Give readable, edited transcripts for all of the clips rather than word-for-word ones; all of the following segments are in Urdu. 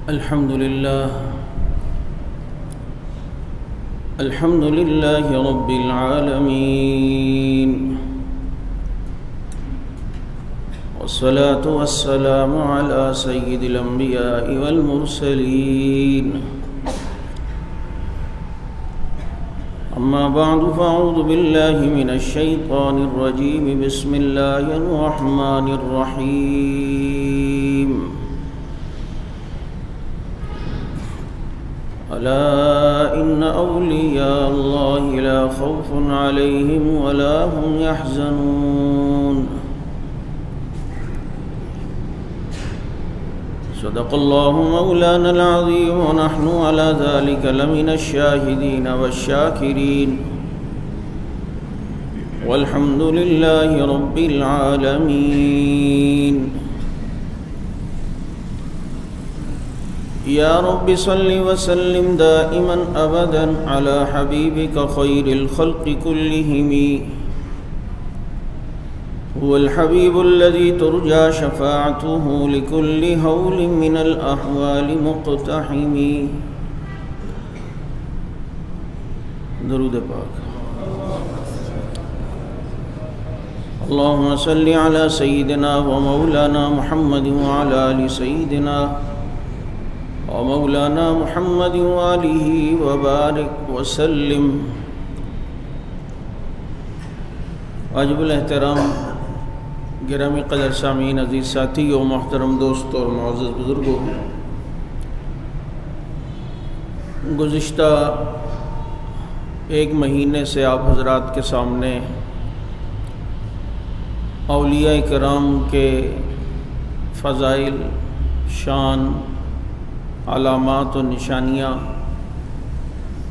الحمد لله رب العالمين، والصلاة والسلام على سيد الأنبياء والمرسلين. أما بعد فأعوذ بالله من الشيطان الرجيم. بسم الله الرحمن الرحيم. ألا إن أولياء الله لا خوف عليهم ولا هم يحزنون. صدق الله مولانا العظيم، ونحن على ذلك لمن الشاهدين والشاكرين، والحمد لله رب العالمين. يا رب صل وسلم دائما أبدا على حبيبك خير الخلق كلهم. هو الحبيب الذي ترجى شفاعته لكل هول من الأحوال مقتحم. درود پاک. اللهم صل على سيدنا ومولانا محمد وعلى آل سيدنا ومولانا محمد وآلہ وبارک وسلم. واجب الاحترام گرامی قدر سامعین، عزیز ساتھیو، محترم دوستو اور معزز بزرگوں، گزشتہ ایک مہینے سے آپ حضرات کے سامنے اولیاء کرام کے فضائل، شان، علامات و نشانیاں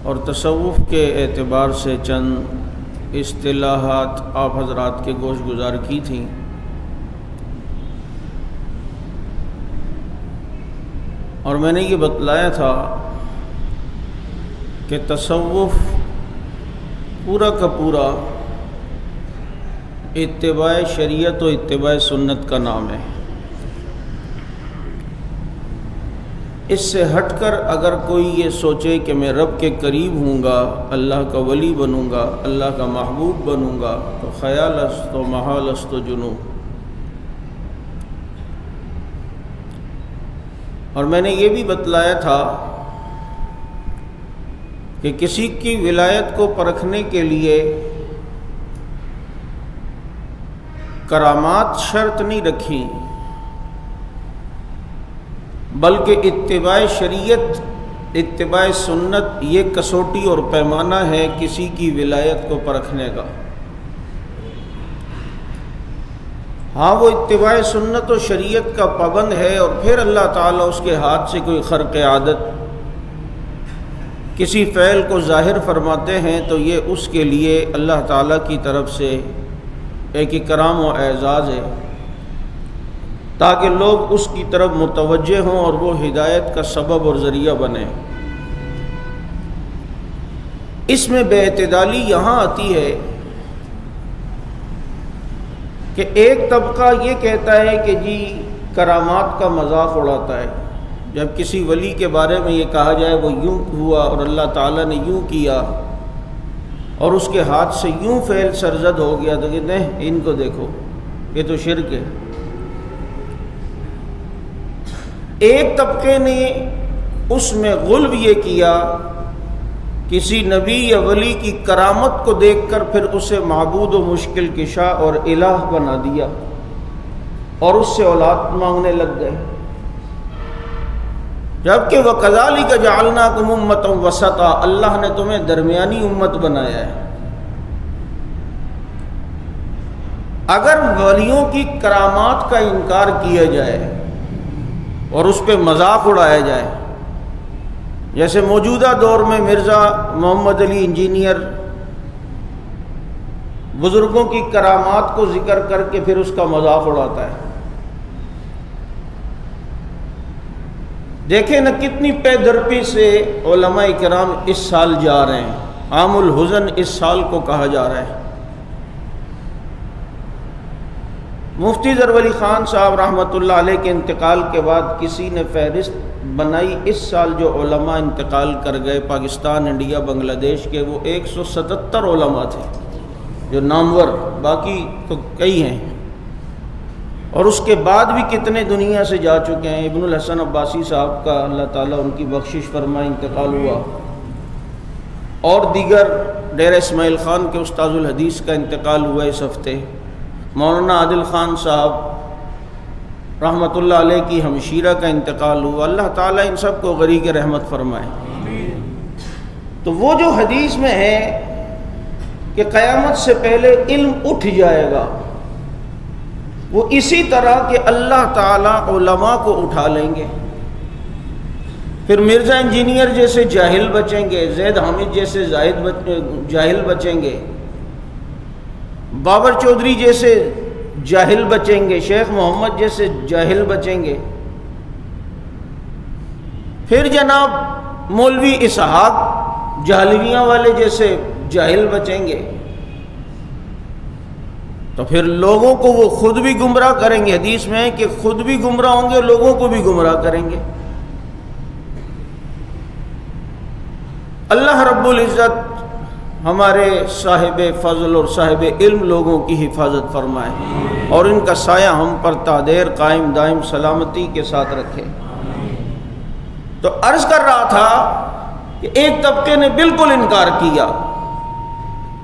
اور تصوف کے اعتبار سے چند اصطلاحات آپ حضرات کے گوش گزار کی تھیں. اور میں نے یہ بتلایا تھا کہ تصوف پورا کا پورا اتباع شریعت و اتباع سنت کا نام ہے. اس سے ہٹ کر اگر کوئی یہ سوچے کہ میں رب کے قریب ہوں گا، اللہ کا ولی بنوں گا، اللہ کا محبوب بنوں گا، تو خیال است و محال است و جنون. اور میں نے یہ بھی بتلایا تھا کہ کسی کی ولایت کو پرکھنے کے لیے کرامات شرط نہیں رکھی، بلکہ اتباع شریعت، اتباع سنت یہ کسوٹی اور پیمانہ ہے کسی کی ولایت کو پرکھنے کا. ہاں، وہ اتباع سنت و شریعت کا پابند ہے، اور پھر اللہ تعالیٰ اس کے ہاتھ سے کوئی خرق عادت کسی فعل کو ظاہر فرماتے ہیں تو یہ اس کے لیے اللہ تعالیٰ کی طرف سے ایک اکرام و اعزاز ہے، تاکہ لوگ اس کی طرف متوجہ ہوں اور وہ ہدایت کا سبب اور ذریعہ بنے. اس میں بے اعتدالی یہاں آتی ہے کہ ایک طبقہ یہ کہتا ہے کہ جی کرامات کا مذاق اڑاتا ہے. جب کسی ولی کے بارے میں یہ کہا جائے وہ یوں ہوا اور اللہ تعالیٰ نے یوں کیا اور اس کے ہاتھ سے یوں فعل سرزد ہو گیا، تو کہتے ہیں ان کو دیکھو، یہ تو شرک ہے. ایک طبقے نے اس میں غلو یہ کیا، کسی نبی یا ولی کی کرامت کو دیکھ کر پھر اسے معبود و مشکل کشا اور الہ بنا دیا اور اس سے اولاد مانگنے لگ گئے. جبکہ وَكَذَلِكَ جَعَلْنَاكُمْ أُمَّةً وَسَطًا، اللہ نے تمہیں درمیانی امت بنایا ہے. اگر ولیوں کی کرامات کا انکار کیا جائے اور اس پہ مذاق اڑایا جائے، جیسے موجودہ دور میں مرزا محمد علی انجینئر بزرگوں کی کرامات کو ذکر کر کے پھر اس کا مذاق اڑاتا ہے. دیکھیں نا کتنی پے درپی سے علماء کرام اس سال جا رہے ہیں. عام الحزن اس سال کو کہا جا رہا ہے. مفتی ظفر علی خان صاحب رحمۃ اللہ علیہ کے انتقال کے بعد کسی نے فہرست بنائی، اس سال جو علماء انتقال کر گئے پاکستان، انڈیا، بنگلہ دیش کے، وہ 177 علماء تھے جو نامور، باقی تو کئی ہیں، اور اس کے بعد بھی کتنے دنیا سے جا چکے ہیں۔ ابن الحسن عباسی صاحب کا اللہ تعالیٰ ان کی بخشش فرمائے انتقال ہوا، اور دیگر ڈیرہ اسماعیل خان کے استاذ الحدیث کا انتقال ہوا اس ہفتے، مولانا عادل خان صاحب رحمۃ اللہ علیہ کی ہمشیرہ کا انتقال ہوا۔ اللہ تعالیٰ ان سب کو غریق رحمت فرمائے۔ تو وہ جو حدیث میں ہے کہ قیامت سے پہلے علم اٹھ جائے گا، وہ اسی طرح کہ اللہ تعالیٰ علماء کو اٹھا لیں گے، پھر مرزا انجینئر جیسے جاہل بچیں گے، زید حامد جیسے جاہل بچیں گے، بابر چودھری جیسے جاہل بچیں گے، شیخ محمد جیسے جاہل بچیں گے، پھر جناب مولوی اسحاق جہلویاں والے جیسے جاہل بچیں گے، تو پھر لوگوں کو وہ خود بھی گمراہ کریں گے۔ حدیث میں ہے کہ خود بھی گمراہ ہوں گے، لوگوں کو بھی گمراہ کریں گے۔ اللہ رب العزت ہمارے صاحب فضل اور صاحب علم لوگوں کی حفاظت فرمائے، اور ان کا سایہ ہم پر تا دیر قائم دائم سلامتی کے ساتھ رکھے۔ تو عرض کر رہا تھا کہ ایک طبقے نے بالکل انکار کیا،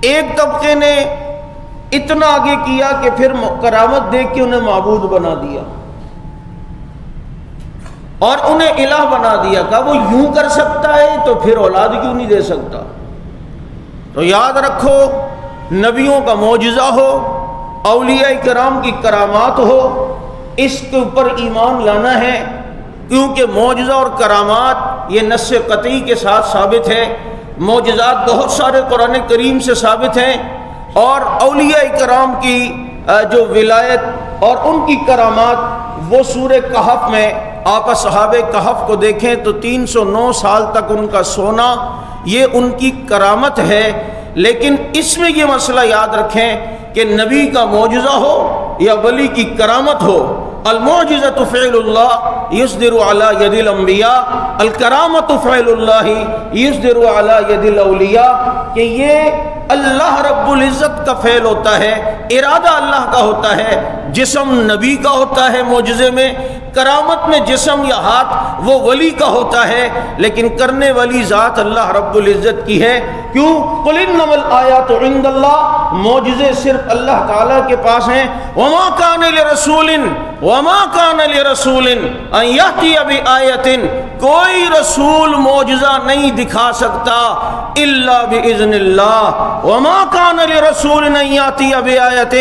ایک طبقے نے اتنا آگے کیا کہ پھر کرامت دیکھ کے انہیں معبود بنا دیا اور انہیں الہ بنا دیا، کہا وہ یوں کر سکتا ہے تو پھر اولاد کیوں نہیں دے سکتا۔ تو یاد رکھو، نبیوں کا معجزہ ہو، اولیاء کرام کی کرامات ہو، اس کے اوپر ایمان لانا ہے، کیونکہ معجزہ اور کرامات یہ نص قطعی کے ساتھ ثابت ہے۔ معجزات بہت سارے قرآن کریم سے ثابت ہیں، اور اولیاء کرام کی جو ولایت اور ان کی کرامات، وہ سورہ کہف میں آپ اصحاب کہف کو دیکھیں تو 309 سال تک ان کا سونا یہ ان کی کرامت ہے۔ لیکن اس میں یہ مسئلہ یاد رکھیں کہ نبی کا معجزہ ہو یا ولی کی کرامت ہو، المعجزۃ فعل اللہ یصدر علی ید الانبیاء، الکرامۃ فعل اللہ یصدر علی ید الاولیاء، کہ یہ اللہ رب العزت کا فعل ہوتا ہے، ارادہ اللہ کا ہوتا ہے، جسم نبی کا ہوتا ہے معجزے میں، کرامت میں جسم یا ہاتھ وہ ولی کا ہوتا ہے، لیکن کرنے والی ذات اللہ رب العزت کی ہے۔ کیوں؟ قل انما الآیات عند اللہ، معجزے صرف اللہ تعالیٰ کے پاس ہیں۔ وما کان لرسول ان یأتی بآیۃ، کوئی رسول معجزہ نہیں دکھا سکتا الا باذن اللہ۔ وما کان لرسول ان یأتی بآیۃ،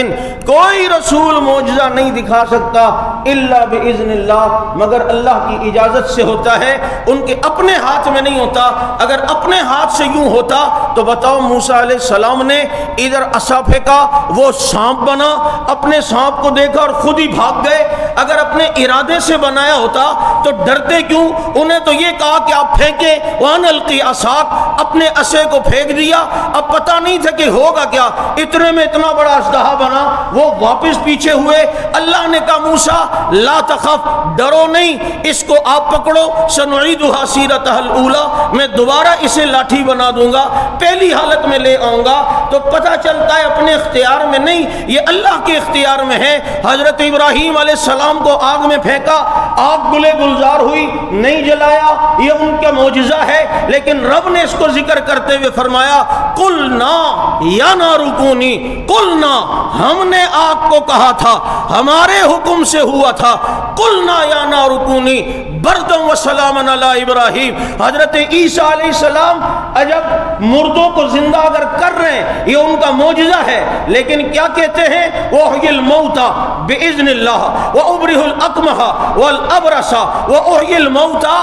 کوئی رسول معجزہ نہیں دکھا سکتا الا باذن اللہ، مگر اللہ کی اجازت سے ہوتا ہے، ان کے اپنے ہاتھ میں نہیں ہوتا۔ اگر اپنے ہاتھ سے یوں ہوتا تو بتاؤ موسیٰ علیہ السلام نے ادھر عصا پھینکا، وہ سانپ بنا، اپنے سانپ کو دیکھا اور خود ہی بھاگ گئے۔ اگر اپنے ارادے سے بنایا ہوتا تو ڈرتے کیوں؟ انہیں تو یہ کہا کہ آپ پھینکیں، وَأَنْ أَلْقِ عَصَاكَ، اپنے عصے کو پھینک دیا۔ اب پتہ نہیں تھا کہ ہوگا کیا، اتنے میں اتنا بڑا اژدہا بنا، وہ واپس پیچھے ہوئے۔ اللہ نے کہا موسیٰ لا تخف، ڈرو نہیں، اس کو آپ پکڑو، سنعیدها سیرتها الاولی، میں دوبارہ اسے لاٹھی بنا دوں گا، پہلی حالت میں لے آؤں گا۔ تو پتہ چلتا ہے اپنے اختیار میں نہیں، یہ اللہ کے اختیار میں ہے۔ حضرت ابراہیم علیہ السلام کو آگ میں پھینکا، آگ گلے گلزار ہوئی، نہیں جلایا، یہ ان کا معجزہ ہے۔ لیکن رب نے اس کو ذکر کرتے ہوئے فرمایا قلنا یا نار کونی، قلنا، ہم نے آگ کو کہا تھا، ہمارے حکم سے ہوا تھا، قلنا یا نار کونی بردم و سلام علی ابراہیم۔ حضرت عیسیٰ علیہ السلام جب مردوں کو زندہ اگر کر رہے ہیں، یہ ان کا معجزہ ہے، لیکن کیا کہتے ہیں؟ وَأُحْيِي الْمَوْتَى بِإِذْنِ اللَّهِ وَأُبْرِئُ الْأَكْمَحَ وَالْأَبْرَصَ وَأُحْيِي الْمَوْتَى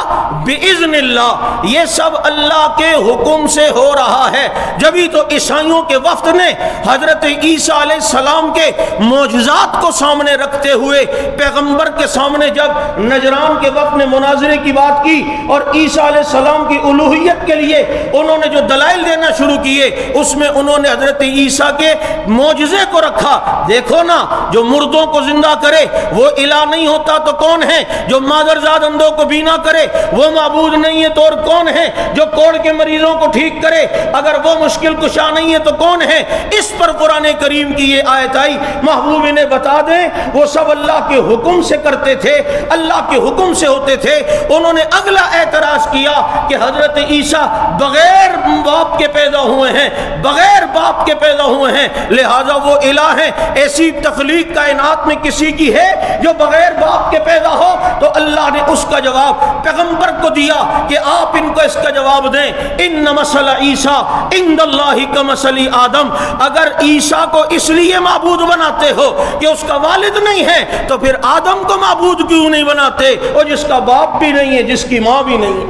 بِإِذْنِ اللَّهِ، یہ سب اللہ کے حکم سے ہو رہا ہے۔ جبھی تو عیسائیوں کے وفد نے حضرت عیسیٰ علیہ السلام کے معجزات کو سامنے رکھتے ہوئے پیغمبر کے سامنے جب نجران کے وفد نے مناظرے کی بات کی اور عیسیٰ علیہ السلام کی الوہیت کے لیے انہوں نے جو دلائل دلائل دینا شروع کیے، اس میں انہوں نے حضرت عیسیٰ کے معجزے کو رکھا۔ دیکھو نا، جو مردوں کو زندہ کرے وہ الہ نہیں ہوتا تو کون ہے؟ جو مادرزاد اندھوں کو بینا کرے وہ معبود نہیں ہے تو اور کون ہے؟ جو کوڑ کے مریضوں کو ٹھیک کرے اگر وہ مشکل کشا نہیں ہے تو کون ہے؟ اس پر قرآن کریم کی یہ آیت آئی۔ محبوب انہیں بتا دیں وہ سب اللہ کے حکم سے کرتے تھے، اللہ کے حکم سے ہوتے تھے۔ انہوں نے اگلا اعتراض کیا کہ حضرت عیسیٰ بغیر باپ کے پیدا ہوئے ہیں، بغیر باپ کے پیدا ہوئے ہیں، لہذا وہ الہ ہیں۔ ایسی تخلیق کائنات میں کسی کی ہے جو بغیر باپ کے پیدا ہو؟ تو اللہ نے اس کا جواب پیغمبر کو دیا کہ آپ ان کو اس کا جواب دیں، ان مثل عیسیٰ عند اللہ کمثل آدم۔ اگر عیسیٰ کو اس لیے معبود بناتے ہو کہ اس کا والد نہیں ہے تو پھر آدم کو معبود کیوں نہیں بناتے، اور جس کا باپ بھی نہیں ہے، جس کی ماں بھی نہیں ہے؟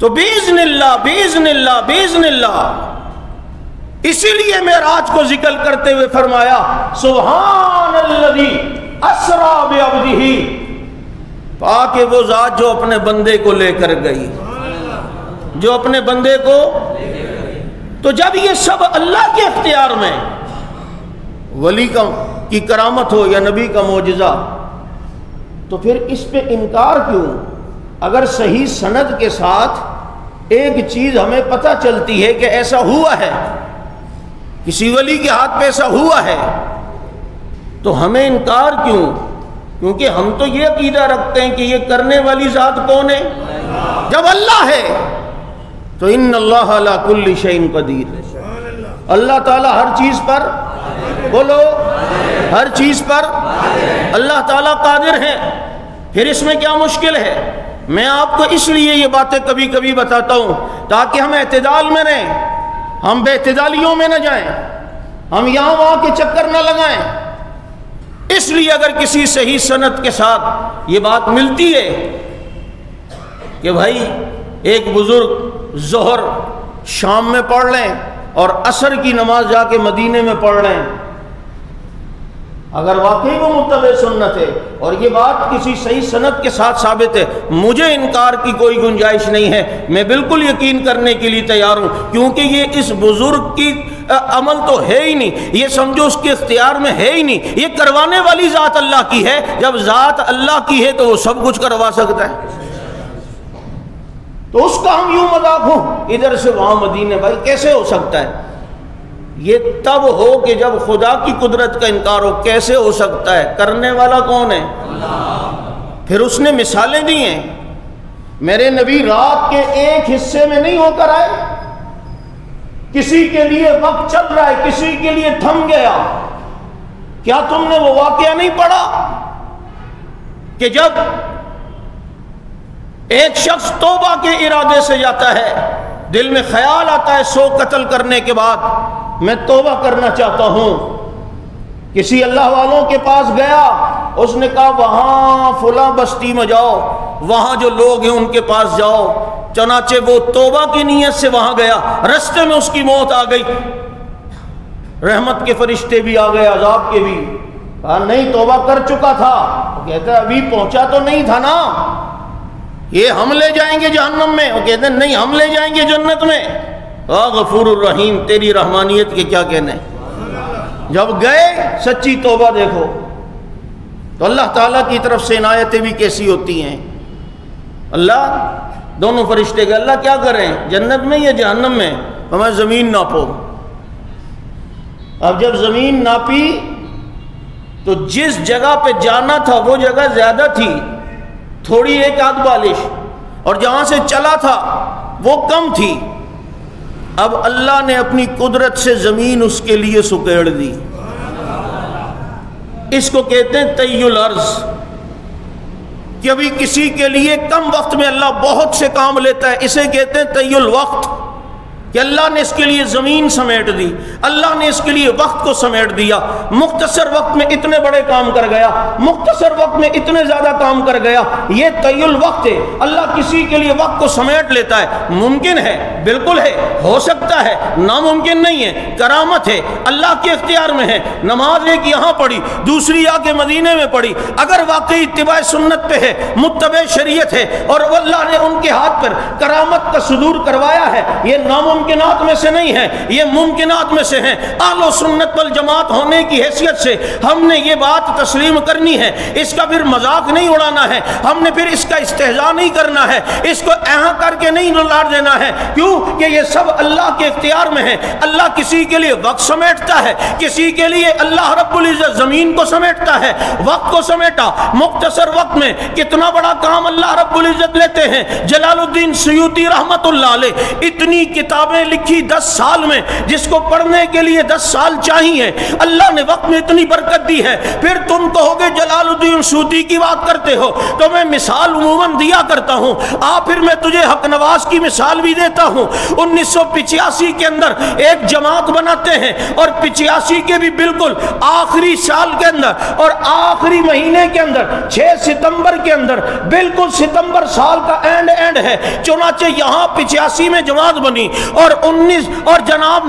تو باذن اللہ باذن اللہ باذن اللہ، اسی لیے معراج کو ذکر کرتے ہوئے فرمایا سبحان الذی اسریٰ بعبدہ، پاک ہے وہ ذات جو اپنے بندے کو لے کر گئی، جو اپنے بندے کو۔ تو جب یہ سب اللہ کے اختیار میں، ولی کی کرامت ہو یا نبی کا معجزہ، تو پھر اس پہ انکار کیوں؟ اگر صحیح سند کے ساتھ ایک چیز ہمیں پتہ چلتی ہے کہ ایسا ہوا ہے، کسی ولی کے ہاتھ پہ ایسا ہوا ہے، تو ہمیں انکار کیوں؟ کیونکہ ہم تو یہ عقیدہ رکھتے ہیں کہ یہ کرنے والی ذات کون ہے؟ جب اللہ ہے تو ان اللہ علی کل شیء قدیر، اللہ تعالیٰ ہر چیز پر، بولو ہر چیز پر اللہ تعالیٰ قادر ہے۔ پھر اس میں کیا مشکل ہے؟ میں آپ کو اس لیے یہ باتیں کبھی کبھی بتاتا ہوں تاکہ ہم اعتدال میں رہیں، ہم بے اعتدالیوں میں نہ جائیں، ہم یہاں وہاں کے چکر نہ لگائیں۔ اس لیے اگر کسی صحیح سند کے ساتھ یہ بات ملتی ہے کہ بھائی ایک بزرگ ظہر شام میں پڑھ لیں اور عصر کی نماز جا کے مدینے میں پڑھ لیں، اگر واقعی وہ متبع سنت ہے اور یہ بات کسی صحیح سند کے ساتھ ثابت ہے، مجھے انکار کی کوئی گنجائش نہیں ہے، میں بالکل یقین کرنے کے لیے تیار ہوں، کیونکہ یہ اس بزرگ کی عمل تو ہے ہی نہیں، یہ سمجھو اس کے اختیار میں ہے ہی نہیں، یہ کروانے والی ذات اللہ کی ہے۔ جب ذات اللہ کی ہے تو وہ سب کچھ کروا سکتا ہے، تو اس کا ہم یوں مذاق ہوں ادھر سے وہاں مدینے، بھائی کیسے ہو سکتا ہے؟ یہ تب ہو کہ جب خدا کی قدرت کا انکار ہو۔ کیسے ہو سکتا ہے؟ کرنے والا کون ہے؟ اللہ۔ پھر اس نے مثالیں دی ہیں، میرے نبی رات کے ایک حصے میں نہیں ہو کر آئے، کسی کے لیے وقت چل رہا ہے، کسی کے لیے تھم گیا۔ کیا تم نے وہ واقعہ نہیں پڑھا کہ جب ایک شخص توبہ کے ارادے سے جاتا ہے، دل میں خیال آتا ہے 100 قتل کرنے کے بعد میں توبہ کرنا چاہتا ہوں، کسی اللہ والوں کے پاس گیا، اس نے کہا وہاں فلاں بستی میں جاؤ، وہاں جو لوگ ہیں ان کے پاس جاؤ، چنانچہ وہ توبہ کی نیت سے وہاں گیا، رستے میں اس کی موت آ گئی، رحمت کے فرشتے بھی آ گئے، عذاب کے بھی، کہا نہیں توبہ کر چکا تھا، وہ کہتا ہے ابھی پہنچا تو نہیں تھا نا، یہ ہم لے جائیں گے جہنم میں، وہ کہتے ہیں نہیں ہم لے جائیں گے جنت میں۔ غفور الرحیم، تیری رحمانیت کے کیا کہنے۔ جب گئے سچی توبہ دیکھو تو اللہ تعالیٰ کی طرف سے عنایتیں بھی کیسی ہوتی ہیں۔ اللہ دونوں فرشتے گئے، اللہ کیا کریں جنت میں یا جہنم میں؟ ہمیں زمین ناپو۔ اب جب زمین ناپی تو جس جگہ پہ جانا تھا وہ جگہ زیادہ تھی، تھوڑی ایک آدھ بالش، اور جہاں سے چلا تھا وہ کم تھی۔ اب اللہ نے اپنی قدرت سے زمین اس کے لیے سکیڑ دی۔ اس کو کہتے ہیں طی الارض، کہ ابھی کسی کے لیے کم وقت میں اللہ بہت سے کام لیتا ہے، اسے کہتے ہیں طی الوقت، کہ اللہ نے اس کے لیے زمین سمیٹ دی، اللہ نے اس کے لیے وقت کو سمیٹ دیا، مختصر وقت میں اتنے بڑے کام کر گیا، مختصر وقت میں اتنے زیادہ کام کر گیا۔ یہ طی الوقت ہے، اللہ کسی کے لیے وقت کو سمیٹ لیتا ہے۔ ممکن ہے، بالکل ہے، ہو سکتا ہے، ناممکن نہیں ہے، کرامت ہے، اللہ کے اختیار میں ہے۔ نماز ایک یہاں پڑھی، دوسری آ کے مدینے میں پڑھی، اگر واقعی اتباع سنت پہ ہے، متبع شریعت ہے، اور اللہ نے ان کے ہاتھ پر کرامت کا صدور کروایا ہے، یہ ناممکنات میں سے نہیں ہے، یہ ممکنات میں سے ہیں۔ اہل سنت والجماعت ہونے کی حیثیت سے ہم نے یہ بات تسلیم کرنی ہے، اس کا پھر مذاق نہیں اڑانا ہے، ہم نے پھر اس کا استہزاء نہیں کرنا ہے، اس کو اہاں کر کے نہیں لار دینا ہے۔ کیوں کہ یہ سب اللہ کے اختیار میں ہے۔ اللہ کسی کے لیے وقت سمیٹتا ہے، کسی کے لیے اللہ رب العزت زمین کو سمیٹتا ہے، وقت کو سمیٹا، مختصر وقت میں کتنا بڑا کام اللہ رب العزت لیتے ہیں۔ جلال الدین سیوطی رحمت اللہ علیہ اتنی کتابیں لکھی 10 سال میں، جس کو پڑھنے کے لیے 10 سال چاہیے، اللہ نے وقت میں اتنی برکت دی ہے۔ پھر تم کہو گے جلال الدین سیوطی کی بات کرتے ہو، تو میں مثال عموماً دیا کرتا ہوں، پھر میں تجھے حق نواز کی مثال بھی دیتا ہوں۔ 1985 کے اندر ایک جماعت بناتے ہیں، اور 85 کے بھی بالکل آخری سال کے اندر اور آخری مہینے کے اندر 6 ستمبر کے اندر، بالکل ستمبر سال کا اینڈ ہے، چنانچہ یہاں 85 میں جماعت بنی، اور جناب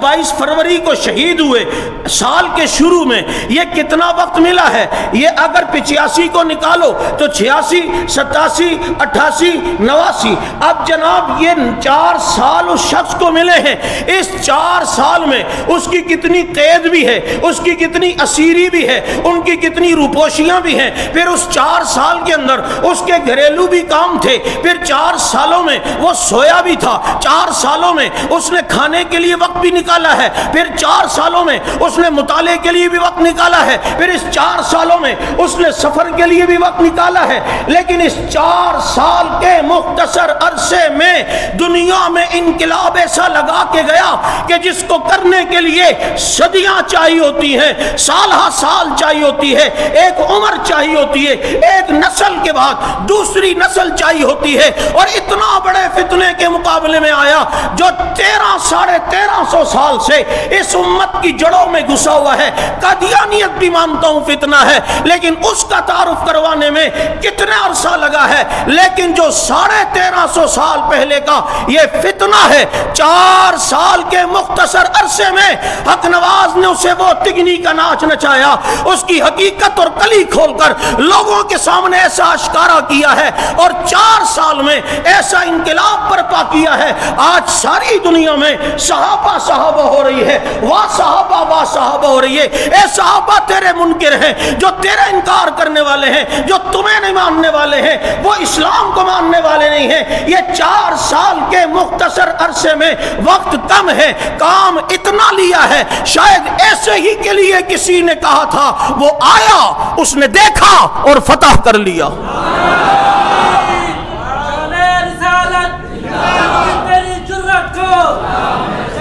22 فروری کو شہید ہوئے سال کے شروع میں۔ یہ کتنا وقت ملا ہے؟ یہ اگر 85 کو نکالو تو 86 87 88 89، اب جناب یہ 4 سال اس شخص کو ملے ہیں۔ اس 4 سال میں اس کی کتنی قید بھی ہے، اس کی کتنی اسیری بھی ہے، ان کی کتنی روپوشیاں بھی ہیں۔ پھر اس 4 سال کے اندر اس کے گھریلو بھی کام تھے، پھر 4 سالوں میں وہ سویا بھی تھا، 4 سالوں میں اس نے کھانے کے لیے وقت بھی نکالا ہے، پھر 4 سالوں میں اس نے مطالعے کے لیے بھی وقت نکالا ہے، پھر اس 4 سالوں میں اس نے سفر کے لیے بھی وقت نکالا ہے۔ لیکن اس 4 سال کے مختصر عرصے میں دنیا میں انقلاب ایسا لگا کے گیا کہ جس کو کرنے کے لیے صدیاں چاہیے ہوتی ہیں، سالہ سال چاہیے ہوتی ہے، ایک عمر چاہیے ہوتی ہے، ایک نسل کے بعد دوسری نسل چاہیے ہوتی ہے۔ اور اتنا بڑے فتنے کے مقابلے میں آیا جو 1300 سال سے اس امت کی جڑوں میں گھسا ہوا ہے۔ قادیانیت بھی مانتا ہوں فتنہ ہے، لیکن اس کا تعارف کروانے میں کتنا عرصہ لگا ہے، لیکن جو 1350 سال پہلے کا یہ فتنہ ہے، 4 سال کے مختصر عرصے میں حق نواز نے اسے وہ تگنی کا ناچ نچایا، اس کی حقیقت اور کلی کھول کر لوگوں کے سامنے ایسا اشکارا کیا ہے، اور 4 سال میں ایسا انقلاب برپا کیا ہے۔ آج ساری دنیا میں صحابہ صحابہ ہو رہی ہے، واہ صحابہ ہو رہی ہے۔ اے صحابہ تیرے منکر ہیں، جو تیرے انکار کرنے والے ہیں، جو تمہیں نہیں ماننے والے ہیں، وہ اسلام کو ماننے والے نہیں ہیں۔ یہ 4 سال کے مختصر عرصے میں وقت کم ہے، کام اتنا لیا ہے، شاید ایسے ہی کے لیے کسی نے کہا تھا، وہ آیا، اس نے دیکھا اور فتح کر لیا۔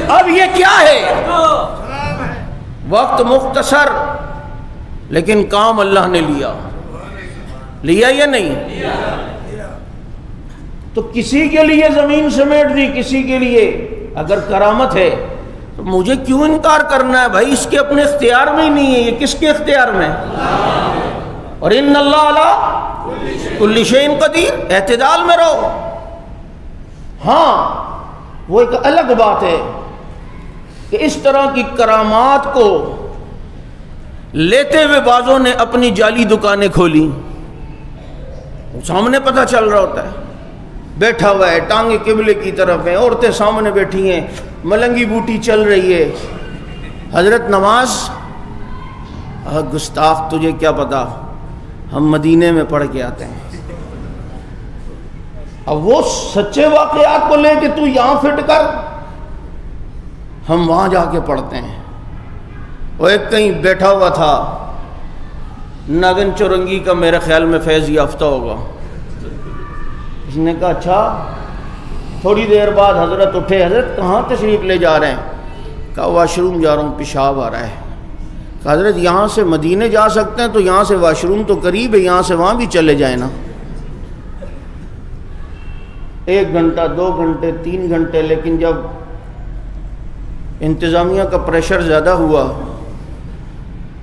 اب یہ کیا ہے؟ وقت مختصر، لیکن کام اللہ نے لیا یا نہیں؟ تو کسی کے لیے زمین سمیٹ دی، کسی کے لیے اگر کرامت ہے تو مجھے کیوں انکار کرنا ہے بھائی؟ اس کے اپنے اختیار میں ہی نہیں ہے، یہ کس کے اختیار میں؟ اور ان اللہ علی کل شیء قدیر، اعتدال میں رہو۔ ہاں وہ ایک الگ بات ہے کہ اس طرح کی کرامات کو لیتے ہوئے بعضوں نے اپنی جعلی دکانیں کھولی، سامنے پتہ چل رہا ہوتا ہے، بیٹھا ہوا ہے، ٹانگیں قبلے کی طرف ہیں، عورتیں سامنے بیٹھی ہیں، ملنگی بوٹی چل رہی ہے، حضرت نماز، گستاخ تجھے کیا پتا، ہم مدینے میں پڑھ کے آتے ہیں۔ اب وہ سچے واقعات کو لے کے تو یہاں فٹ کر، ہم وہاں جا کے پڑھتے ہیں۔ وہ ایک کہیں بیٹھا ہوا تھا، ناگن چورنگی کا میرے خیال میں فیض یافتہ ہوگا، اس نے کہا اچھا۔ تھوڑی دیر بعد حضرت اٹھے، حضرت کہاں تشریف لے جا رہے ہیں؟ کہا واش روم جا رہا ہوں، پیشاب آ رہا ہے۔ کہا حضرت یہاں سے مدینے جا سکتے ہیں تو یہاں سے واش روم تو قریب ہے، یہاں سے وہاں بھی چلے جائیں نا۔ 1 گھنٹہ 2 گھنٹے 3 گھنٹے، لیکن جب انتظامیہ کا پریشر زیادہ ہوا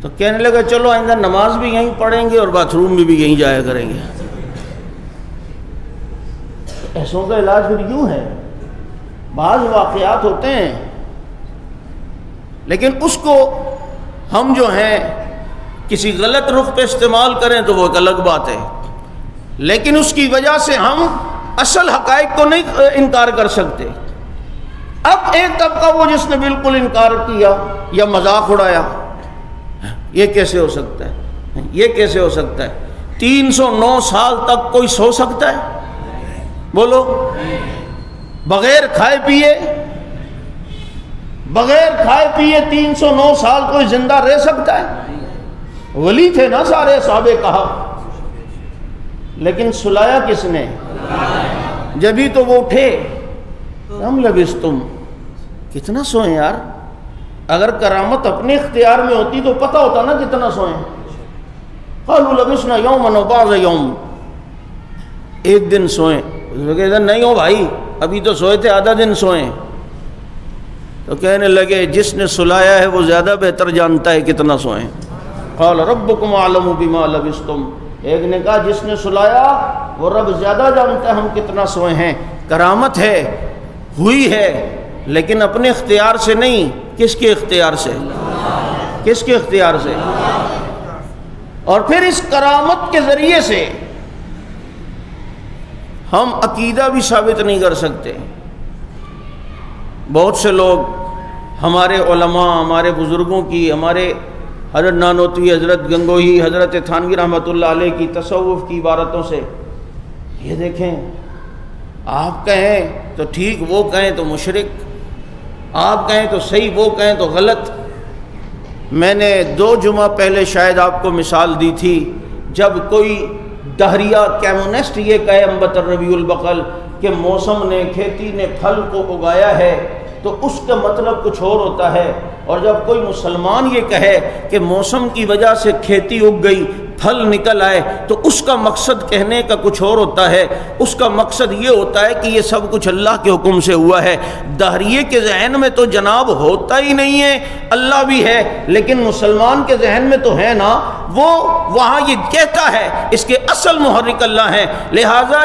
تو کہنے لگا چلو آئندہ نماز بھی یہیں پڑھیں گے اور باتھ روم میں بھی یہیں جایا کریں گے۔ ایسوں کا علاج پھر یوں ہے، بعض واقعات ہوتے ہیں لیکن اس کو ہم جو ہیں کسی غلط رخ پہ استعمال کریں تو وہ ایک الگ بات ہے، لیکن اس کی وجہ سے ہم اصل حقائق کو نہیں انکار کر سکتے۔ اب ایک طبقہ وہ جس نے بالکل انکار کیا یا مذاق اڑایا، یہ کیسے ہو سکتا ہے؟ یہ کیسے ہو سکتا ہے؟ 309 سال تک کوئی سو سکتا ہے؟ بولو، بغیر کھائے پیے 309 سال کوئی زندہ رہ سکتا ہے؟ ولی تھے نا سارے صحابہ کہف، لیکن سلایا کس نے؟ جبھی تو وہ اٹھے۔ ہم لبستم، کتنا سوئیں یار؟ اگر کرامت اپنے اختیار میں ہوتی تو پتہ ہوتا نا کتنا سوئیں۔ قالوا لبسنا یوما و بعض یوم، ایک دن سوئیں۔ نہیں ہو بھائی، ابھی تو سوئے تھے، آدھا دن سوئیں۔ تو کہنے لگے جس نے سلایا ہے وہ زیادہ بہتر جانتا ہے کتنا سوئیں۔ قال ربکم اعلم بما لبستم، ایک نے کہا جس نے سلایا وہ رب زیادہ جانتا ہے ہم کتنا سوئے ہیں۔ کرامت ہے، ہوئی ہے، لیکن اپنے اختیار سے نہیں۔ کس کے اختیار سے؟ کس کے اختیار سے؟ اور پھر اس کرامت کے ذریعے سے ہم عقیدہ بھی ثابت نہیں کر سکتے۔ بہت سے لوگ ہمارے علماء، ہمارے بزرگوں کی، ہمارے حضرت نانوتوی، حضرت گنگوہی، حضرت تھانوی رحمۃ اللہ علیہ کی تصوف کی عبارتوں سے یہ دیکھیں، آپ کہیں تو ٹھیک، وہ کہیں تو مشرک، آپ کہیں تو صحیح، وہ کہیں تو غلط۔ میں نے 2 جمعہ پہلے شاید آپ کو مثال دی تھی، جب کوئی دہریہ کیمونسٹ یہ کہے انبت الربیع البقل کہ موسم نے، کھیتی نے پھل کو اگایا ہے تو اس کا مطلب کچھ اور ہوتا ہے، اور جب کوئی مسلمان یہ کہے کہ موسم کی وجہ سے کھیتی اگ گئی، پھل نکل آئے، تو اس کا مقصد کہنے کا کچھ اور ہوتا ہے۔ اس کا مقصد یہ ہوتا ہے کہ یہ سب کچھ اللہ کے حکم سے ہوا ہے۔ دہریے کے ذہن میں تو جناب ہوتا ہی نہیں ہے اللہ بھی ہے، لیکن مسلمان کے ذہن میں تو ہے نا، وہ وہاں یہ کہتا ہے، اس کے اصل محرک اللہ ہیں۔ لہٰذا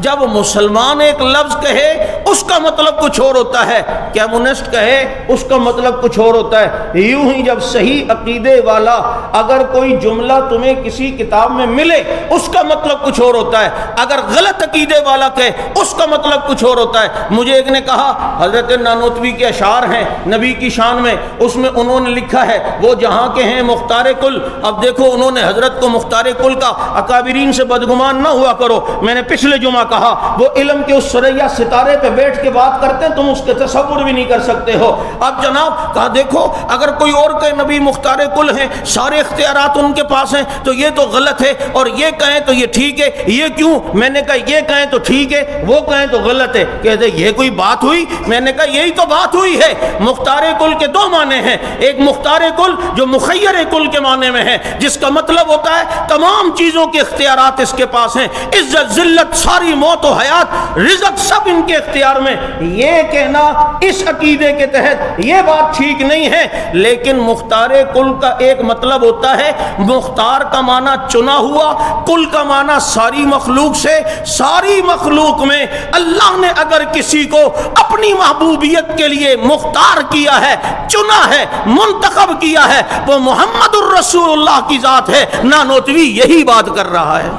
جب مسلمان ایک لفظ کہے اس کا مطلب کچھ اور ہوتا ہے، کمیونسٹ کہے اس کا مطلب کچھ اور ہوتا ہے۔ یوں ہی جب صحیح عقیدے والا اگر کوئی جملہ تمہیں کسی کتاب میں ملے اس کا مطلب کچھ اور ہوتا ہے، اگر غلط عقیدے والا کہے اس کا مطلب کچھ اور ہوتا ہے۔ مجھے ایک نے کہا حضرت نانوتوی کے اشعار ہیں نبی کی شان میں، اس میں انہوں نے لکھا ہے وہ جہاں کے ہیں مختار کل۔ اب دیکھو انہوں نے حضرت کو مختار کل کا، اکابرین سے بدگمان نہ ہوا کرو۔ میں نے پچھلے جمعہ کہا وہ علم کے اس سریا ستارے پہ بیٹھ کے بات کرتے ہیں، تم اس کے تصور بھی نہیں کر سکتے ہو۔ اب جناب کہا دیکھو اگر کوئی اور کہ نبی مختار کل ہیں، سارے اختیارات ان کے پاس ہیں، تو یہ تو غلط ہے، اور یہ کہیں تو یہ ٹھیک ہے۔ یہ کیوں؟ میں نے کہا یہ کہیں تو ٹھیک ہے، وہ کہیں تو غلط ہے۔ کہتے یہ کوئی بات ہوئی؟ میں نے کہا یہی تو بات ہوئی ہے۔ مختار کل کے 2 معنی ہیں، ایک مختار کل جو مخیر کل کے معنی میں ہے، جس کا مطلب ہوتا ہے تمام چیزوں کے اختیارات اس کے پاس ہیں، عزت ذلت، ساری موت و حیات، رزق سب ان کے اختیار میں۔ یہ کہنا اس عقیدے کے تحت یہ بات ٹھیک نہیں ہے، لیکن مختار کل کا ایک مطلب ہوتا ہے، مختار کا معنی چنا ہوا، کل کا معنی ساری مخلوق سے۔ ساری مخلوق میں اللہ نے اگر کسی کو اپنی محبوبیت کے لیے مختار کیا ہے، چنا ہے، منتخب کیا ہے، وہ محمد الرسول اللہ کی ذات ہے۔ نانوتوی یہی بات کر رہا ہے۔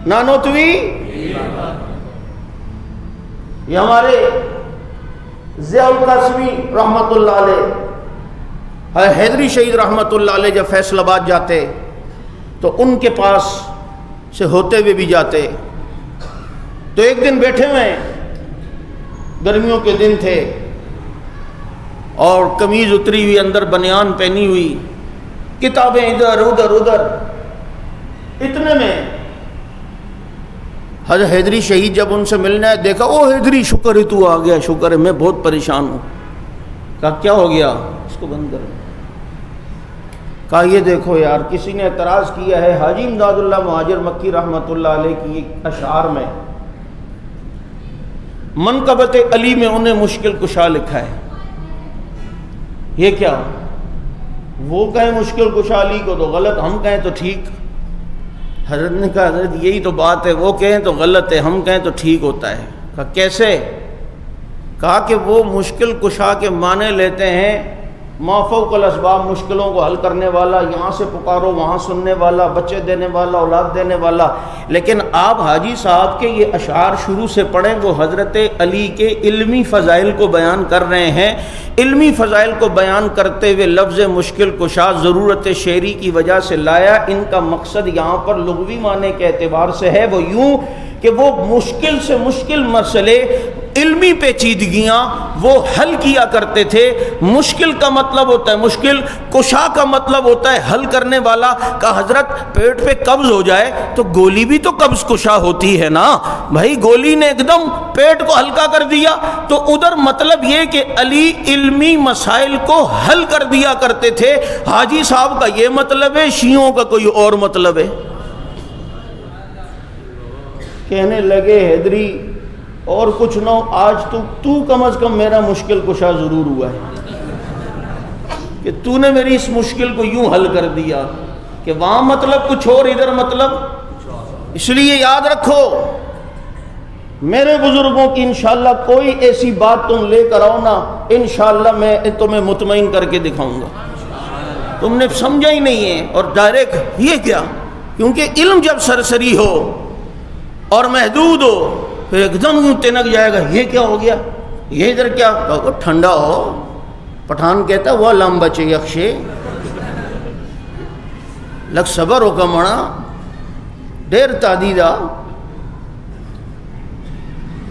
نانوتوی یہ ہمارے ضیاء القاسمی رحمت اللہ علیہ، حیدری شہید رحمت اللہ علیہ جب فیصل آباد جاتے تو ان کے پاس سے ہوتے ہوئے بھی جاتے، تو ایک دن بیٹھے ہوئے، گرمیوں کے دن تھے، اور قمیض اتری ہوئی، اندر بنیان پہنی ہوئی، کتابیں ادھر ادھر ادھر، اتنے میں حضرت حیدری شہید جب ان سے ملنے آئے، دیکھا او حیدری شکر ہے تو آ گیا، شکر ہے، میں بہت پریشان ہوں۔ کہا کیا ہو گیا؟ اس کو بند کر۔ کہا یہ دیکھو یار، کسی نے اعتراض کیا ہے حاجی امداد اللہ مہاجر مکی رحمۃ اللہ علیہ کی ایک اشعار میں، منقبت علی میں انہیں مشکل کشا لکھا ہے. یہ کیا؟ وہ کہیں مشکل کشا علی کو تو غلط، ہم کہیں تو ٹھیک. حضرت نے کہا حضرت یہی تو بات ہے، وہ کہیں تو غلط ہے، ہم کہیں تو ٹھیک ہوتا ہے. کہا کیسے؟ کہا کہ وہ مشکل کشا کے معنی لیتے ہیں ما فوق الاسباب، مشکلوں کو حل کرنے والا، یہاں سے پکارو وہاں سننے والا، بچے دینے والا، اولاد دینے والا. لیکن آپ حاجی صاحب کے یہ اشعار شروع سے پڑھیں، وہ حضرت علی کے علمی فضائل کو بیان کر رہے ہیں. علمی فضائل کو بیان کرتے ہوئے لفظ مشکل کشا ضرورت شعری کی وجہ سے لایا. ان کا مقصد یہاں پر لغوی معنی کے اعتبار سے ہے وہ یوں کہ وہ مشکل سے مشکل مسئلے، علمی پیچیدگیاں وہ حل کیا کرتے تھے. مشکل کا مطلب ہوتا ہے مشکل، کشا کا مطلب ہوتا ہے حل کرنے والا. کہ حضرت پیٹ پہ قبض ہو جائے تو گولی بھی تو قبض کشا ہوتی ہے نا بھائی، گولی نے ایک دم پیٹ کو ہلکا کر دیا. تو ادھر مطلب یہ کہ علی علمی مسائل کو حل کر دیا کرتے تھے. حاجی صاحب کا یہ مطلب ہے، شیعوں کا کوئی اور مطلب ہے. کہنے لگے حیدری اور کچھ نہ ہو، آج تو کم از کم میرا مشکل کشا ضرور ہوا ہے کہ تو نے میری اس مشکل کو یوں حل کر دیا کہ وہاں مطلب کچھ اور، ادھر مطلب. اس لیے یاد رکھو میرے بزرگوں کی انشاءاللہ کوئی ایسی بات تم لے کر آؤ نا، انشاءاللہ میں تمہیں مطمئن کر کے دکھاؤں گا. تم نے سمجھا ہی نہیں ہے اور ڈائریکٹ یہ کیا، کیونکہ علم جب سرسری ہو اور محدود ہو پھر ایک دم یوں تنک جائے گا. یہ کیا ہو گیا، یہ ادھر کیا؟ ٹھنڈا ہو. پٹھان کہتا وہ لم بچے یکشے لگ صبر ہو کا مڑا دیر تادیدہ.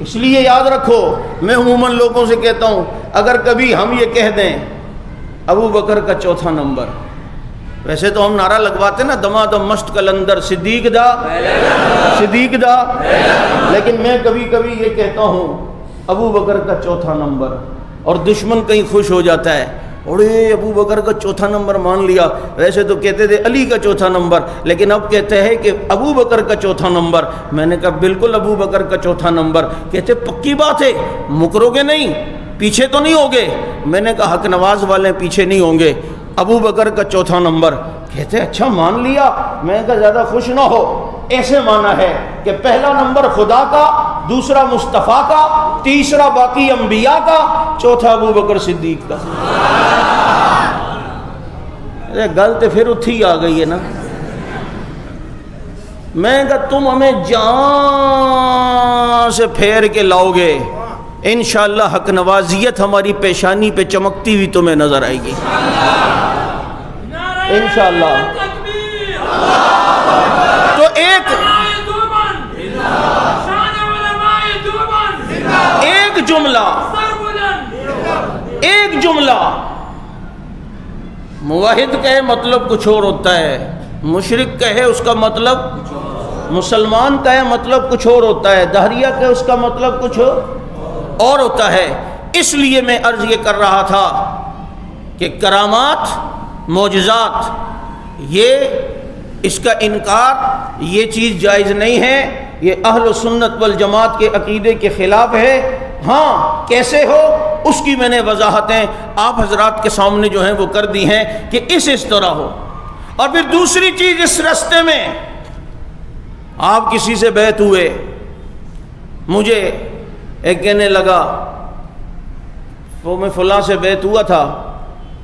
اس لیے یاد رکھو، میں عموماً لوگوں سے کہتا ہوں اگر کبھی ہم یہ کہہ دیں ابو بکر کا چوتھا نمبر، ویسے تو ہم نعرہ لگواتے نا دمادم مست کلندر صدیق دا صدیق دا، لیکن میں کبھی کبھی یہ کہتا ہوں ابو بکر کا چوتھا نمبر، اور دشمن کہیں خوش ہو جاتا ہے، اوڑے ابو بکر کا چوتھا نمبر مان لیا. ویسے تو کہتے تھے علی کا چوتھا نمبر، لیکن اب کہتے ہیں کہ ابو بکر کا چوتھا نمبر. میں نے کہا بالکل ابو بکر کا چوتھا نمبر. کہتے پکی بات ہے، مکرو گے نہیں، پیچھے تو نہیں ہوگے؟ میں نے کہا حق نواز والے پیچھے نہیں ہوں گے، ابو بکر کا چوتھا نمبر. کہتے اچھا مان لیا. میں نے کہا زیادہ خوش نہ ہو، ایسے مانا ہے کہ پہلا نمبر خدا کا، دوسرا مصطفیٰ کا، تیسرا باقی انبیاء کا، چوتھا ابو بکر صدیق کا. گل تو پھر اتھی آ گئی ہے نا. میں کہا تم ہمیں جان سے پھیر کے لاؤ گے، انشاءاللہ حق نوازیت ہماری پیشانی پہ چمکتی ہوئی تمہیں نظر آئے گی انشاءاللہ. تو ایک جملہ موحد کہے مطلب کچھ اور ہوتا ہے، مشرک کہے اس کا مطلب، مسلمان کہے مطلب کچھ اور ہوتا ہے، دہریہ کہے اس کا مطلب کچھ اور ہوتا ہے. اس لیے میں عرض یہ کر رہا تھا کہ کرامات، معجزات، یہ اس کا انکار، یہ چیز جائز نہیں ہے، یہ اہل سنت والجماعت کے عقیدے کے خلاف ہے. ہاں کیسے ہو اس کی میں نے وضاحتیں آپ حضرات کے سامنے جو ہیں وہ کر دی ہیں کہ اس طرح ہو. اور پھر دوسری چیز، اس رستے میں آپ کسی سے بیعت ہوئے، مجھے ایک کہنے لگا وہ میں فلاں سے بیعت ہوا تھا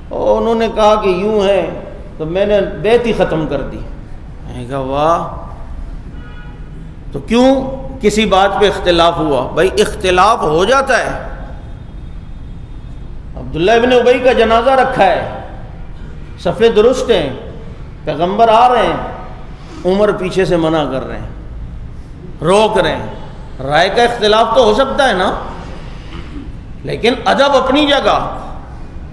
اور انہوں نے کہا کہ یوں ہے، تو میں نے بیعت ہی ختم کر دی. میں نے کہا واہ، تو کیوں کسی بات پہ اختلاف ہوا؟ بھائی اختلاف ہو جاتا ہے. عبداللہ ابن ابی کا جنازہ رکھا ہے، صفے درست ہیں، پیغمبر آ رہے ہیں، عمر پیچھے سے منع کر رہے ہیں، روک رہے ہیں. رائے کا اختلاف تو ہو سکتا ہے نا، لیکن ادب اپنی جگہ.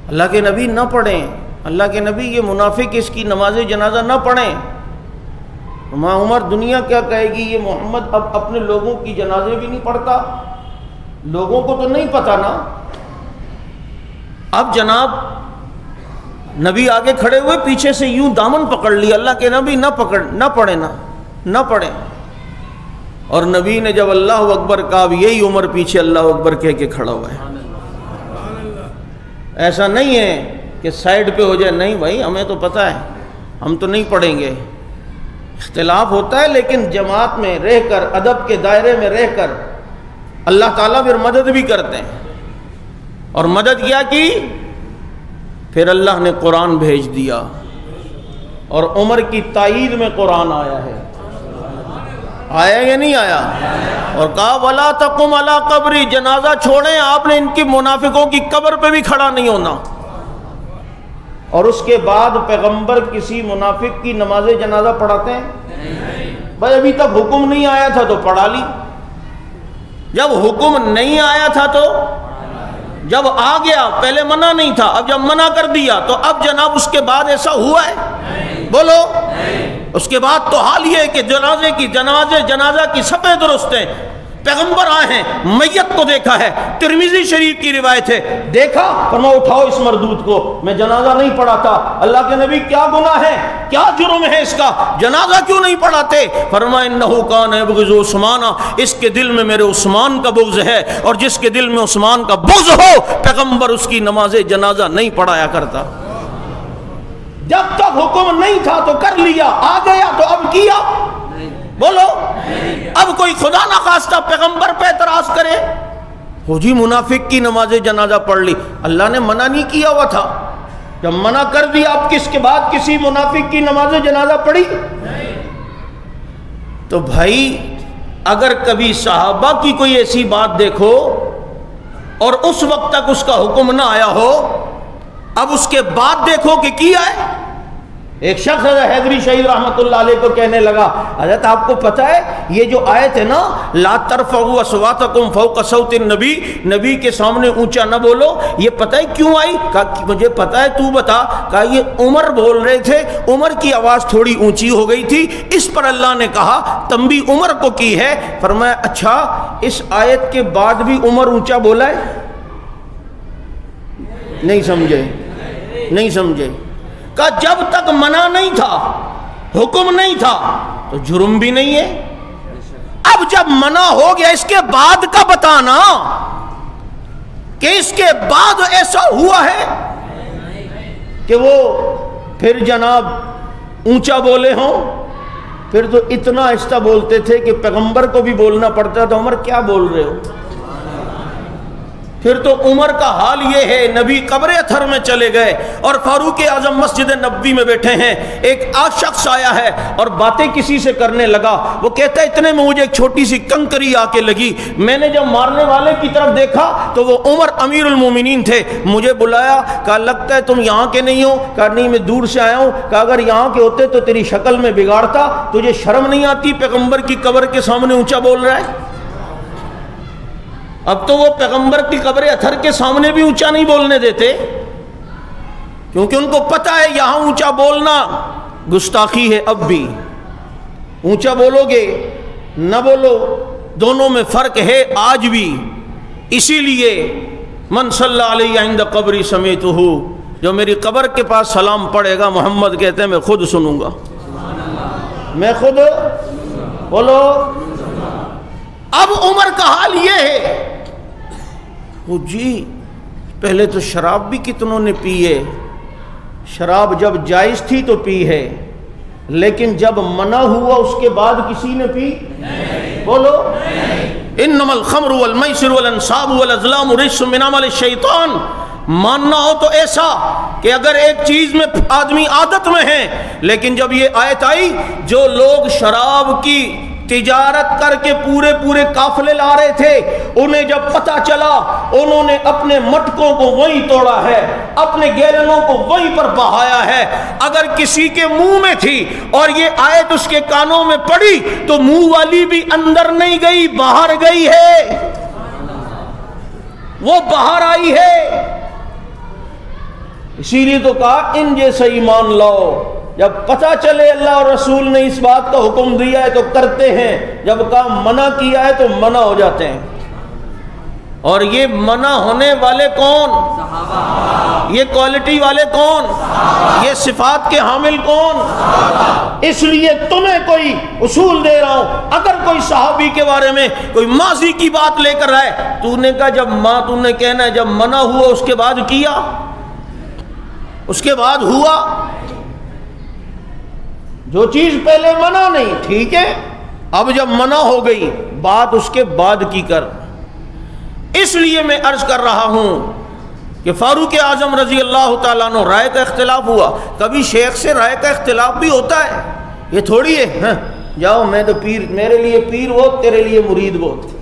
اللہ کے نبی نہ پڑھیں، اللہ کے نبی یہ منافق اس کی نماز جنازہ نہ پڑھیں. ماں عمر دنیا کیا کہے گی، یہ محمد اب اپنے لوگوں کی جنازے بھی نہیں پڑھتا، لوگوں کو تو نہیں پتہ نا. اب جناب نبی آگے کھڑے ہوئے، پیچھے سے یوں دامن پکڑ لیا، اللہ کے نبی نہ پڑھیں. اور نبی نے جب اللہ اکبر کہا، یہی عمر پیچھے اللہ اکبر کہہ کے کھڑا ہوا ہے۔ ایسا نہیں ہے کہ سائیڈ پہ ہو جائے، نہیں بھائی ہمیں تو پتہ ہے، ہم تو نہیں پڑھیں گے۔ اختلاف ہوتا ہے لیکن جماعت میں رہ کر، ادب کے دائرے میں رہ کر اللہ تعالیٰ پھر مدد بھی کرتے ہیں۔ اور مدد کیا کی؟ پھر اللہ نے قرآن بھیج دیا، اور عمر کی تائید میں قرآن آیا ہے۔ آیا یا نہیں آیا؟ اور کہا وَلَا تَقُمْ عَلَىٰ قَبْرِ، جنازہ چھوڑیں، آپ نے ان کی منافقوں کی قبر پہ بھی کھڑا نہیں ہونا۔ اور اس کے بعد پیغمبر کسی منافق کی نماز جنازہ پڑھاتے ہیں؟ بھائی ابھی تک حکم نہیں آیا تھا تو پڑھا لی، جب حکم نہیں آیا تھا تو جب آ گیا، پہلے منع نہیں تھا، اب جب منع کر دیا تو اب جناب اس کے بعد ایسا ہوا ہے؟ بولو۔ اس کے بعد تو حال یہ ہے کہ جنازہ کی صفیں درست ہیں، پیغمبر آئے ہیں، میت کو دیکھا ہے، ترمذی شریف کی روایت ہے، دیکھا فرمایا اٹھاؤ اس مردود کو، میں جنازہ نہیں پڑھاتا۔ اللہ کے نبی کیا گناہ ہے، کیا جرم ہے اس کا، جنازہ کیوں نہیں پڑھاتے؟ فرمایا انہ کان یبغض عثمان، اس کے دل میں میرے عثمان کا بغض ہے، اور جس کے دل میں عثمان کا بغض ہو پیغمبر اس کی نماز جنازہ نہیں پڑھایا کرتا۔ جب تک حکم نہیں تھا تو کر لیا، آ گیا تو اب کیا؟ بولو۔ اب کوئی خدا نخواستہ پیغمبر پہ اعتراض کرے، ہو جی منافق کی نماز جنازہ پڑھ لی، اللہ نے منع نہیں کیا ہوا تھا؟ جب منع کر دیا اب کس کے بعد کسی منافق کی نماز جنازہ پڑھی؟ تو بھائی اگر کبھی صحابہ کی کوئی ایسی بات دیکھو اور اس وقت تک اس کا حکم نہ آیا ہو، اب اس کے بعد دیکھو کہ کیا ہے۔ ایک شخص حضرت حیدری شہید رحمۃ اللہ علیہ کو کہنے لگا، حضرت آپ کو پتہ ہے یہ جو آیت ہے نا لا ترفعوا اصواتکم فوق صوت النبی، نبی کے سامنے اونچا نہ بولو، یہ پتہ ہے کیوں آئی؟ کہا مجھے پتہ ہے، تو بتا۔ کہا یہ عمر بول رہے تھے، عمر کی آواز تھوڑی اونچی ہو گئی تھی، اس پر اللہ نے کہا تنبیہ عمر کو کی ہے۔ فرمایا اچھا اس آیت کے بعد بھی عمر اونچا بولا ہے؟ نہیں سمجھے۔ کہ جب تک منع نہیں تھا، حکم نہیں تھا تو جرم بھی نہیں ہے۔ اب جب منع ہو گیا اس کے بعد کا بتانا کہ اس کے بعد ایسا ہوا ہے کہ وہ پھر جناب اونچا بولے ہوں، پھر تو اتنا آہستہ بولتے تھے کہ پیغمبر کو بھی بولنا پڑتا تھا عمر کیا بول رہے ہو؟ پھر تو عمر کا حال یہ ہے، نبی قبر اطہر میں چلے گئے اور فاروق اعظم مسجد نبوی میں بیٹھے ہیں، ایک شخص آیا ہے اور باتیں کسی سے کرنے لگا، وہ کہتا ہے اتنے میں مجھے ایک چھوٹی سی کنکری آ کے لگی، میں نے جب مارنے والے کی طرف دیکھا تو وہ عمر امیر المومنین تھے، مجھے بلایا، کہا لگتا ہے تم یہاں کے نہیں ہو؟ کہا نہیں میں دور سے آیا ہوں۔ کہا اگر یہاں کے ہوتے تو تیری شکل میں بگاڑتا، تجھے شرم نہیں آتی پیغمبر کی قبر کے سامنے اونچا بول رہا ہے؟ اب تو وہ پیغمبر کی قبر اطہر کے سامنے بھی اونچا نہیں بولنے دیتے، کیونکہ ان کو پتہ ہے یہاں اونچا بولنا گستاخی ہے۔ اب بھی اونچا بولو گے نہ بولو دونوں میں فرق ہے آج بھی۔ اسی لیے من صلی علیہ عند قبری سمیتہ، جو میری قبر کے پاس سلام پڑھے گا، محمد کہتے ہیں میں خود سنوں گا، میں خود بولو۔ اب عمر کا حال یہ ہے، وہ جی پہلے تو شراب بھی کتنوں نے پی ہے، شراب جب جائز تھی تو پی ہے، لیکن جب منع ہوا اس کے بعد کسی نے پی؟ بولو۔ انما الخمر والمیسر والانصاب والازلام رجس من عمل الشیطان۔ ماننا ہو تو ایسا کہ اگر ایک چیز میں آدمی عادت میں ہے، لیکن جب یہ آیت آئی جو لوگ شراب کی تجارت کر کے پورے قافلے لا رہے تھے، انہیں جب پتہ چلا انہوں نے اپنے مٹکوں کو وہیں توڑا ہے، اپنے گیلنوں کو وہیں پر بہایا ہے۔ اگر کسی کے منہ میں تھی اور یہ آیت اس کے کانوں میں پڑی تو منہ والی بھی اندر نہیں گئی، باہر گئی ہے، وہ باہر آئی ہے۔ اسی لیے تو کہا ان جیسا ایمان لاؤ، جب پتہ چلے اللہ اور رسول نے اس بات کا حکم دیا ہے تو کرتے ہیں، جب کہا منع کیا ہے تو منع ہو جاتے ہیں۔ اور یہ منع ہونے والے کون؟ صحابہ۔ یہ کوالٹی والے کون؟ صحابہ۔ یہ صفات کے حامل کون؟ اس لیے تمہیں کوئی اصول دے رہا ہوں، اگر کوئی صحابی کے بارے میں کوئی ماضی کی بات لے کر آئے، تو نے کہا جب تو نے کہنا ہے جب منع ہوا اس کے بعد کیا، اس کے بعد ہوا، جو چیز پہلے منع نہیں ٹھیک ہے، اب جب منع ہو گئی بات اس کے بعد کی کر۔ اس لیے میں عرض کر رہا ہوں کہ فاروق اعظم رضی اللہ تعالیٰ عنہ رائے کا اختلاف ہوا، کبھی شیخ سے رائے کا اختلاف بھی ہوتا ہے، یہ تھوڑی ہے جاؤ میں تو پیر، میرے لیے پیر بہت تیرے لیے مرید بہت،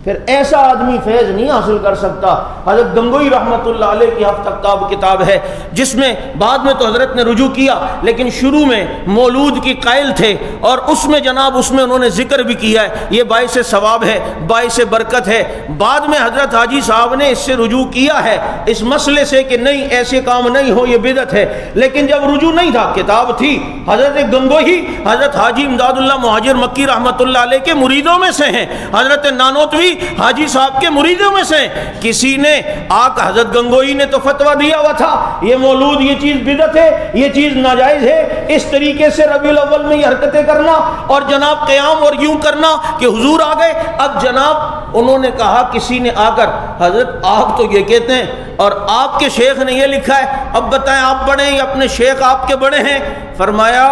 پھر ایسا آدمی فیض نہیں حاصل کر سکتا۔ حضرت گنگوئی رحمۃ اللہ علیہ کی ہفتہ کتاب ہے جس میں بعد میں تو حضرت نے رجوع کیا لیکن شروع میں مولود کی قائل تھے، اور اس میں جناب اس میں انہوں نے ذکر بھی کیا ہے، یہ باعث ثواب ہے، باعث برکت ہے۔ بعد میں حضرت حاجی صاحب نے اس سے رجوع کیا ہے اس مسئلے سے کہ نہیں ایسے کام نہیں ہو، یہ بدعت ہے، لیکن جب رجوع نہیں تھا کتاب تھی۔ حضرت گنگوئی حضرت حاجی امداد اللہ مہاجر مکی رحمۃ اللہ علیہ کے مریدوں میں سے ہیں، حضرت نانوتوی حاجی صاحب کے مریدوں میں سے کسی نے حضرت گنگوئی نے تو فتویٰ دیا ہوا تھا یہ مولود یہ چیز بدعت ہے، یہ چیز ناجائز ہے، اس طریقے سے ربیع الاول میں یہ حرکتیں کرنا اور جناب قیام اور یوں کرنا کہ حضور آ گئے۔ اب جناب انہوں نے کہا کسی نے آ کر حضرت آپ تو یہ کہتے ہیں اور آپ کے شیخ نے یہ لکھا ہے، اب بتائیں آپ پڑھیں یا اپنے شیخ آپ کے بڑے ہیں؟ فرمایا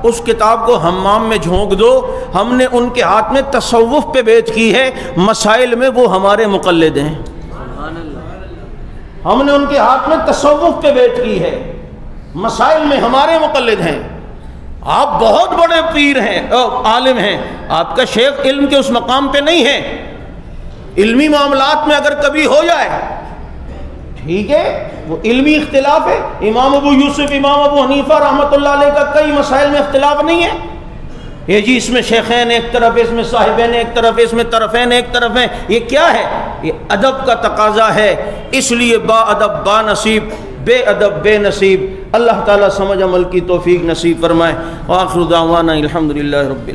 اس کتاب کو حمام میں جھونک دو، ہم نے ان کے ہاتھ میں تصوف پہ بیعت کی ہے، مسائل میں وہ ہمارے مقلد ہیں، ہم نے ان کے ہاتھ میں تصوف پہ بیعت کی ہے، مسائل میں ہمارے مقلد ہیں۔ آپ بہت بڑے پیر ہیں عالم ہیں، آپ کا شیخ علم کے اس مقام پہ نہیں ہے، علمی معاملات میں اگر کبھی ہو جائے ٹھیک ہے وہ علمی اختلاف ہے، امام ابو یوسف امام ابو حنیفہ رحمۃ اللہ علیہ کا کئی مسائل میں اختلاف نہیں ہے، یہ جی اس میں شیخین ایک طرف ہے، اس میں صاحبین ایک طرف ہے، اس میں طرفین ایک طرف ہیں، یہ کیا ہے؟ یہ ادب کا تقاضا ہے، اس لیے با ادب با نصیب، بے ادب بے نصیب۔ اللہ تعالیٰ سمجھ عمل کی توفیق نصیب فرمائے۔ وآخر دعوانا الحمدللہ رب